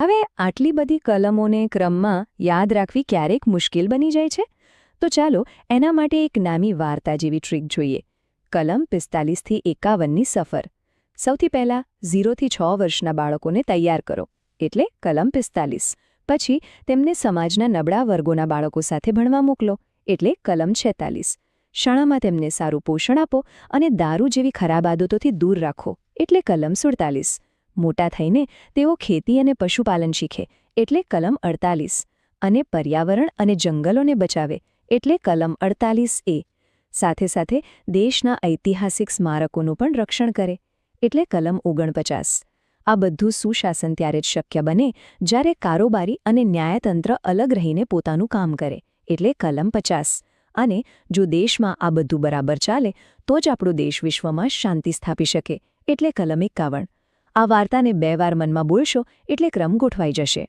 હવે આટલી બધી કલમોને ક્રમમાં યાદ રાખવી ક્યારેક મુશ્કેલ બની જાય છે? તો ચાલો એના માટે એક નાની વાર્તા જેવી ટ્રીક જોઈએ. કલમ 45થી 51ની સફર. સૌથી પહેલાં 0થી 6 વર્ષના બાળકોને તૈયાર કરો, એટલે કલમ 45. પછી તેમને સમાજના નબળા વર્ગોના બાળકો સાથે ભણવા મોકલો, એટલે કલમ 46. શાળામાં તેમને સારું પોષણ આપો અને દારૂ જેવી ખરાબ આદતોથી દૂર રાખો, એટલે કલમ 47. મોટા થઈને તેઓ ખેતી અને પશુપાલન શીખે, એટલે કલમ 48. અને પર્યાવરણ અને જંગલોને બચાવે, એટલે કલમ 48A. સાથે સાથે દેશના ઐતિહાસિક સ્મારકોનું પણ રક્ષણ કરે, એટલે કલમ 49. આ બધું સુશાસન ત્યારે જ શક્ય બને જ્યારે કારોબારી અને ન્યાયતંત્ર અલગ રહીને પોતાનું કામ કરે, એટલે કલમ 50. અને જો દેશમાં આ બધું બરાબર ચાલે તો જ આપણો દેશ વિશ્વમાં શાંતિ સ્થાપી શકે, એટલે કલમ 51. આ વાર્તાને 2 વાર મનમાં બોલશો એટલે ક્રમ ગોઠવાઈ જશે.